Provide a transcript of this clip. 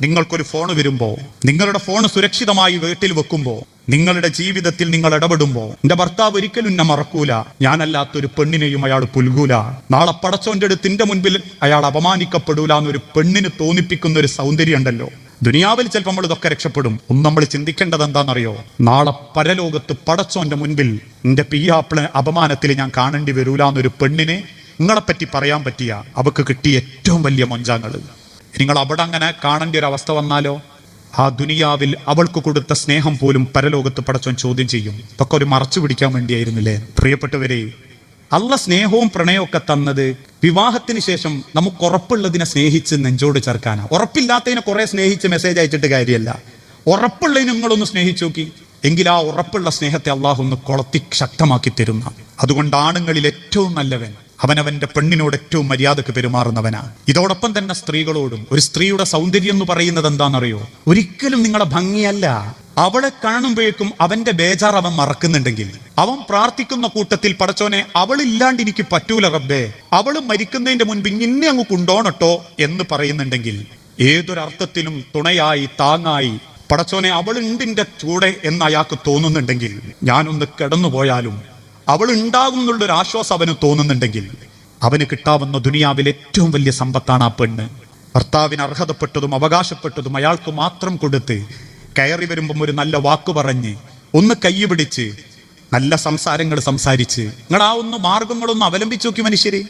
നിങ്ങൾക്കൊരു ഫോൺ വരുമ്പോൾ, നിങ്ങളുടെ ഫോൺ സുരക്ഷിതമായി വീട്ടിൽ വെക്കുമ്പോൾ, നിങ്ങളുടെ ജീവിതത്തിൽ നിങ്ങൾ ഇടപെടുമ്പോൾ, എന്റെ ഭർത്താവ് ഒരിക്കലും എന്നെ മറക്കൂല, ഞാനല്ലാത്തൊരു പെണ്ണിനെയും അയാൾ പുൽകൂല, നാളെ പടച്ചോന്റെ അടുത്ത് എന്റെ മുൻപിൽ അയാൾ അപമാനിക്കപ്പെടൂല എന്നൊരു പെണ്ണിന് തോന്നിപ്പിക്കുന്ന ഒരു സൗന്ദര്യം ഉണ്ടല്ലോ. ദുനിയാവിൽ ചിലപ്പോൾ നമ്മൾ ഇതൊക്കെ രക്ഷപ്പെടും. ഒന്ന് നമ്മൾ ചിന്തിക്കേണ്ടത് എന്താണെന്നറിയോ? നാളെ പരലോകത്ത് പടച്ചോന്റെ മുൻപിൽ എന്റെ പിയാപ്പിളെ അപമാനത്തിൽ ഞാൻ കാണേണ്ടി വരൂല എന്നൊരു പെണ്ണിനെ നിങ്ങളെപ്പറ്റി പറയാൻ പറ്റിയ അവക്ക് കിട്ടിയ ഏറ്റവും വലിയ മൊഞ്ചാങ്ങൾ. നിങ്ങൾ അവിടെ അങ്ങനെ കാണേണ്ട ഒരു അവസ്ഥ വന്നാലോ, ആ ദുനിയാവിൽ അവൾക്ക് കൊടുത്ത സ്നേഹം പോലും പരലോകത്ത് പടച്ചോൻ ചോദ്യം ചെയ്യും. ഇതൊക്കെ ഒരു മറച്ചു പിടിക്കാൻ വേണ്ടിയായിരുന്നില്ലേ? പ്രിയപ്പെട്ടവരെ, അള്ള സ്നേഹവും പ്രണയവും ഒക്കെ തന്നത് വിവാഹത്തിന് ശേഷം നമുക്ക് ഉറപ്പുള്ളതിനെ സ്നേഹിച്ച് നെഞ്ചോട് ചേർക്കാനാ. ഉറപ്പില്ലാത്തതിനെ കുറെ സ്നേഹിച്ച് മെസ്സേജ് അയച്ചിട്ട് കാര്യമല്ല. ഉറപ്പുള്ളതിനെ നിങ്ങളൊന്ന് സ്നേഹിച്ചു നോക്കി, എങ്കിൽ ആ ഉറപ്പുള്ള സ്നേഹത്തെ അള്ളാഹു ഒന്ന് കൊളത്തി ശക്തമാക്കി തരുന്ന. അതുകൊണ്ട് ആണുങ്ങളിൽ ഏറ്റവും നല്ലവൻ അവനവന്റെ പെണ്ണിനോട് ഏറ്റവും മര്യാദക്ക് പെരുമാറുന്നവനാ. ഇതോടൊപ്പം തന്നെ സ്ത്രീകളോടും. ഒരു സ്ത്രീയുടെ സൗന്ദര്യം എന്ന് പറയുന്നത് എന്താണെന്നറിയോ? ഒരിക്കലും നിങ്ങളുടെ ഭംഗിയല്ല. അവളെ കാണുമ്പോഴേക്കും അവന്റെ ബേജാർ അവൻ മറക്കുന്നുണ്ടെങ്കിൽ, അവൻ പ്രാർത്ഥിക്കുന്ന കൂട്ടത്തിൽ പടച്ചോനെ അവളില്ലാണ്ട് എനിക്ക് പറ്റൂല റബ്ബേ, അവള് മരിക്കുന്നതിന്റെ മുൻപ് ഇങ്ങനെ അങ്ങ് കൊണ്ടോണട്ടോ എന്ന് പറയുന്നുണ്ടെങ്കിൽ, ഏതൊരർത്ഥത്തിലും തുണയായി താങ്ങായി പടച്ചോനെ അവളുണ്ട് എന്റെ കൂടെ എന്ന് അയാൾക്ക് തോന്നുന്നുണ്ടെങ്കിൽ, ഞാനൊന്ന് കിടന്നുപോയാലും അവൾ ഉണ്ടാകും എന്നുള്ളൊരു ആശ്വാസം അവന് തോന്നുന്നുണ്ടെങ്കിൽ, അവന് കിട്ടാവുന്ന ദുനിയാവിൽ ഏറ്റവും വലിയ സമ്പത്താണ് ആ പെണ്ണ്. ഭർത്താവിന് അർഹതപ്പെട്ടതും അവകാശപ്പെട്ടതും അയാൾക്ക് മാത്രം കൊടുത്ത്, കയറി വരുമ്പം ഒരു നല്ല വാക്ക് പറഞ്ഞ്, ഒന്ന് കൈ പിടിച്ച്, നല്ല സംസാരങ്ങൾ സംസാരിച്ച്, നിങ്ങൾ ആ ഒന്ന് മാർഗങ്ങളൊന്ന് അവലംബിച്ചു നോക്കി മനുഷ്യരെ.